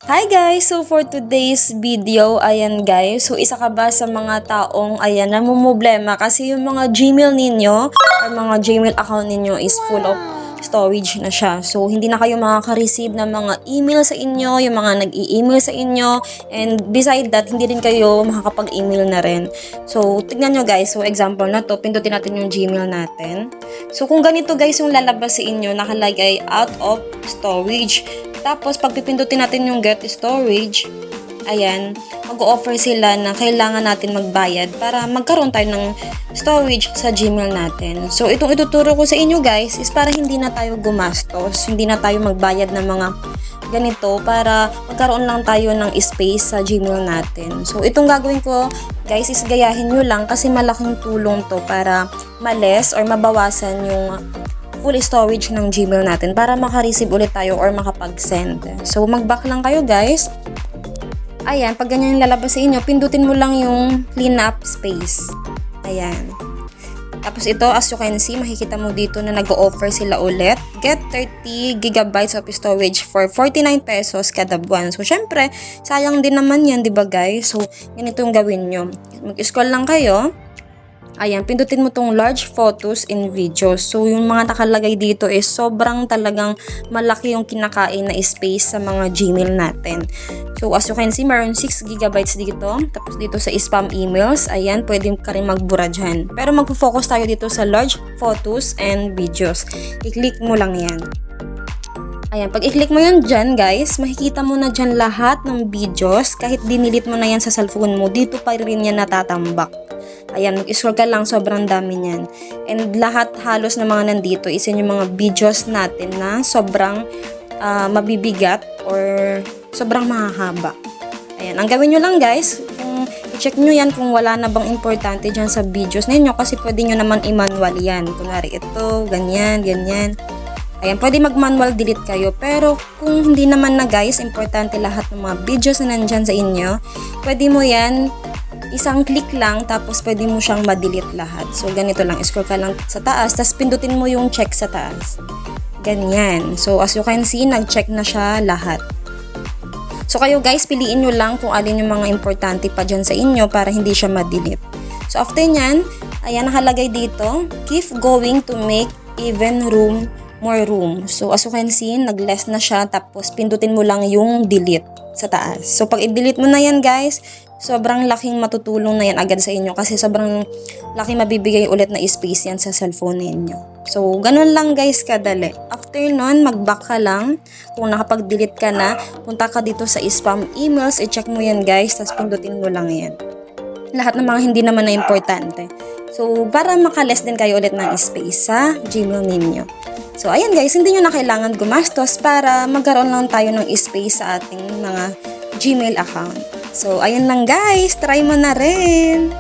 Hi guys! So for today's video, ayan guys, so isa ka ba sa mga taong ayan namumblema kasi yung mga Gmail ninyo or mga Gmail account ninyo is full of storage na siya. So hindi na kayo makaka-receive ng mga email sa inyo, yung mga nag-i-email sa inyo, and beside that, hindi rin kayo makakapag-email na rin. So tignan nyo guys, so example na to, pindutin natin yung Gmail natin. So kung ganito guys yung lalabas sa inyo, nakalagay out of storage. Tapos, pag pipindutin natin yung get storage, ayan, mag-o-offer sila na kailangan natin magbayad para magkaroon tayo ng storage sa Gmail natin. So, itong ituturo ko sa inyo guys is para hindi na tayo gumastos, hindi na tayo magbayad ng mga ganito para magkaroon lang tayo ng space sa Gmail natin. So, itong gagawin ko guys is gayahin nyo lang kasi malaking tulong to para ma-less or mabawasan yung full storage ng Gmail natin para maka-receive ulit tayo or makapag-send. So, mag-back lang kayo guys. Ayan, pag ganyan yung lalabas sa inyo, pindutin mo lang yung clean up space. Ayan. Tapos ito, as you can see, makikita mo dito na nag-o-offer sila ulit. Get 30 gigabytes of storage for 49 pesos kada buwan. So, syempre, sayang din naman yan, di ba guys? So, ganito yung gawin nyo. Mag-scroll lang kayo. Ayan, pindutin mo tong large photos and videos. So, yung mga nakalagay dito is sobrang talagang malaki yung kinakain na space sa mga Gmail natin. So, as you can see, meron 6 gigabytes dito. Tapos dito sa spam emails, ayan, pwede ka rin magbura dyan. Pero magpo-focus tayo dito sa large photos and videos. I-click mo lang yan. Ayan, pag i-click mo yun dyan guys, makikita mo na dyan lahat ng videos. Kahit dinilit mo na yan sa cellphone mo, dito pa rin yan natatambak. Ayan, mag-scroll ka lang, sobrang dami niyan. And lahat halos na mga nandito is yung mga videos natin na sobrang mabibigat or sobrang mahahaba. Ayan, ang gawin nyo lang guys, i-check nyo yan kung wala na bang importante dyan sa videos ninyo kasi pwede nyo naman i-manual yan. Kunwari ito, ganyan, ganyan. Ayan, pwede mag-manual delete kayo. Pero kung hindi naman na guys, importante lahat ng mga videos na nandyan sa inyo, pwede mo yan isang click lang, tapos pwede mo siyang ma-delete lahat. So, ganito lang. Scroll ka lang sa taas, tapos pindutin mo yung check sa taas. Ganyan. So, as you can see, nag-check na siya lahat. So, kayo guys, piliin nyo lang kung alin yung mga importante pa dyan sa inyo para hindi siya ma-delete. So, after nyan, ayan, nakalagay dito, keep going to make even room, more room. So, as you can see, nag-less na siya, tapos pindutin mo lang yung delete sa taas. So, pag i-delete mo na yan guys, sobrang laking matutulong na yan agad sa inyo kasi sobrang laking mabibigay ulit na space yan sa cellphone ninyo. So, ganun lang guys kadali. After nun, mag-back ka lang. Kung nakapag-delete ka na, punta ka dito sa spam emails, i-check mo yan guys, tapos pindutin mo lang yan. Lahat ng mga hindi naman na importante. So, para makaless din kayo ulit ng space sa Gmail ninyo. So, ayan guys, hindi nyo na kailangan gumastos para magkaroon lang tayo ng space sa ating mga Gmail account. So, ayun lang guys. Try mo na rin.